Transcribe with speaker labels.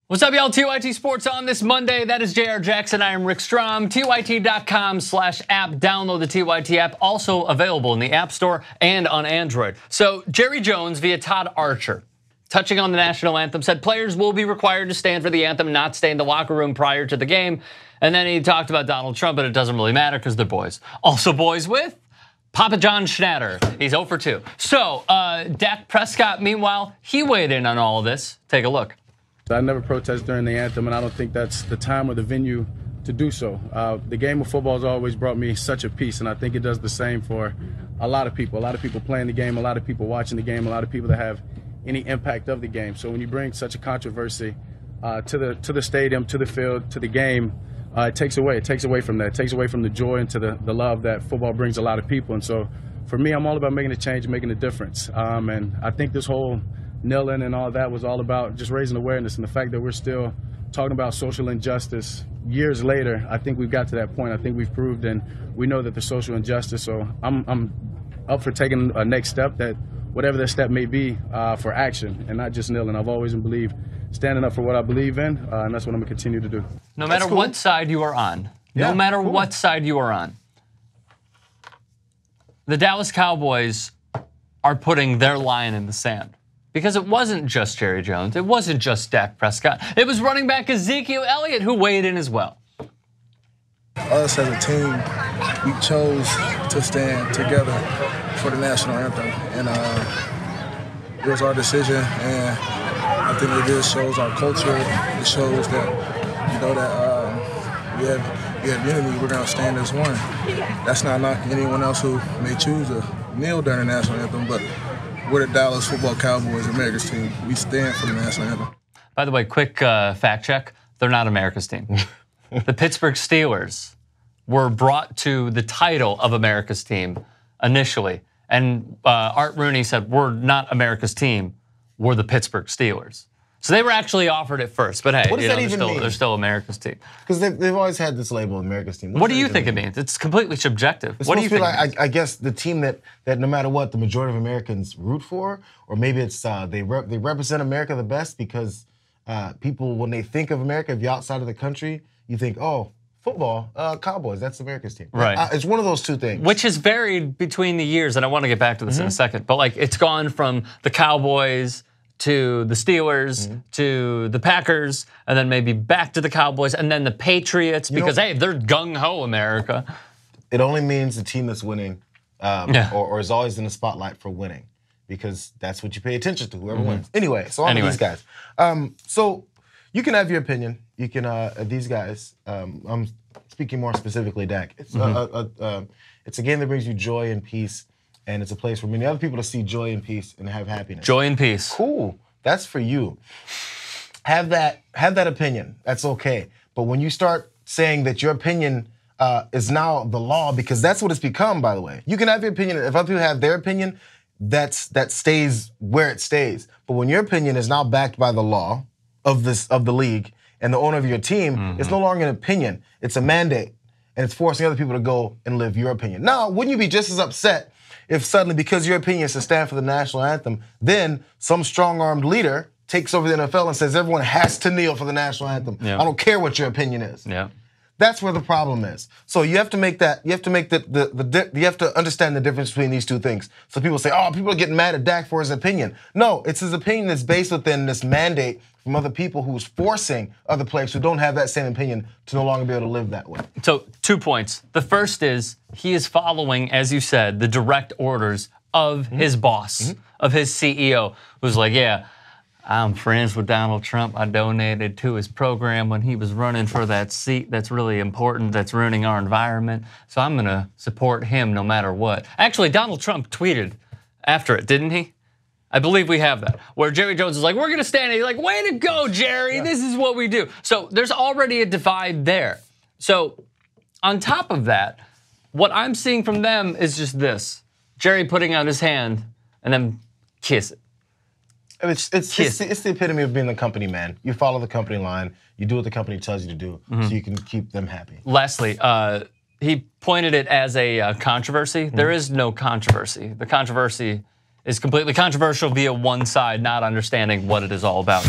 Speaker 1: What's up, y'all? TYT Sports on this Monday. That is Jayar Jackson. I am Rick Strom. TYT.com/app. Download the TYT app. Also available in the App Store and on Android. So Jerry Jones via Todd Archer, touching on the national anthem, said players will be required to stand for the anthem, not stay in the locker room prior to the game. And then he talked about Donald Trump, but it doesn't really matter because they're boys. Also boys with Papa John Schnatter. He's 0 for 2. So Dak Prescott, meanwhile, he weighed in on all of this. Take a look.
Speaker 2: I never protest during the anthem, and I don't think that's the time or the venue to do so. The game of football has always brought me such a peace, and I think it does the same for a lot of people. A lot of people playing the game, a lot of people watching the game, a lot of people that have any impact of the game. So when you bring such a controversy to the stadium, to the field, to the game, it takes away from that. It takes away from the joy and to the love that football brings a lot of people. And so for me, I'm all about making a change, making a difference. And I think this whole kneeling and all that was all about just raising awareness, and the fact that we're still talking about social injustice years later, I think we've got to that point. I think we've proved and we know that there's social injustice. So I'm up for taking a next step, that whatever that step may be, for action and not just kneeling. I've always believed standing up for what I believe in, and that's what I'm gonna continue to do.
Speaker 1: No matter what side you are on, what side you are on, the Dallas Cowboys are putting their line in the sand. Because it wasn't just Jerry Jones, it wasn't just Dak Prescott, it was running back Ezekiel Elliott who weighed in as well.
Speaker 3: Us as a team, we chose to stand together for the national anthem, and it was our decision, and I think it just shows our culture. It shows that, you know, that we have unity. We're gonna stand as one. That's not knocking anyone else who may choose to kneel during the national anthem, but we're the Dallas Football Cowboys, America's team. We stand for the national anthem. By
Speaker 1: the way, quick fact check, they're not America's team. The Pittsburgh Steelers were brought to the title of America's team initially, and Art Rooney said, we're not America's team, we're the Pittsburgh Steelers. So they were actually offered it first, but hey,
Speaker 4: what does that even mean?
Speaker 1: They're still America's team.
Speaker 4: Because they've always had this label, America's team.
Speaker 1: What do you think it means? It's completely subjective. What do you think?
Speaker 4: I guess the team that no matter what, the majority of Americans root for, or maybe it's they represent America the best because people, when they think of America, if you're outside of the country, you think, oh, football, Cowboys, that's America's team.
Speaker 1: Right.
Speaker 4: It's one of those two things.
Speaker 1: Which has varied between the years, and I want to get back to this in a second, but like it's gone from the Cowboys to the Steelers, to the Packers, and then maybe back to the Cowboys, and then the Patriots, because hey, they're gung-ho America.
Speaker 4: It only means the team that's winning, or is always in the spotlight for winning, because that's what you pay attention to, whoever wins. Anyway, so on to these guys. So you can have your opinion. You can, these guys, I'm speaking more specifically, Dak. It's, it's a game that brings you joy and peace. And it's a place for many other people to see joy and peace and have happiness.
Speaker 1: Joy and peace.
Speaker 4: Cool. That's for you. Have that opinion. That's okay. But when you start saying that your opinion is now the law, because that's what it's become, by the way. You can have your opinion. If other people have their opinion, that stays where it stays. But when your opinion is now backed by the law of the league and the owner of your team, it's no longer an opinion. It's a mandate. And it's forcing other people to go and live your opinion. Now, wouldn't you be just as upset if suddenly, because your opinion is to stand for the national anthem, then some strong-armed leader takes over the NFL and says everyone has to kneel for the national anthem. I don't care what your opinion is. That's where the problem is. So you have to make that. You have to make you have to understand the difference between these two things. So people say, oh, people are getting mad at Dak for his opinion. No, it's his opinion that's based within this mandate from other people who's forcing other players who don't have that same opinion to no longer be able to live that way.
Speaker 1: So 2 points. The first is he is following, as you said, the direct orders of his boss, of his CEO, who's like, yeah, I'm friends with Donald Trump. I donated to his program when he was running for that seat that's really important, that's ruining our environment. So I'm going to support him no matter what. Actually, Donald Trump tweeted after it, didn't he? I believe we have that, where Jerry Jones is like, we're going to stand here. He's like, way to go, Jerry. This is what we do. So there's already a divide there. So on top of that, what I'm seeing from them is just this. Jerry putting out his hand and then kiss it.
Speaker 4: It's the epitome of being the company man. You follow the company line. You do what the company tells you to do so you can keep them happy.
Speaker 1: Lastly, he pointed it as a controversy. There is no controversy. The controversy is completely controversial via one side not understanding what it is all about.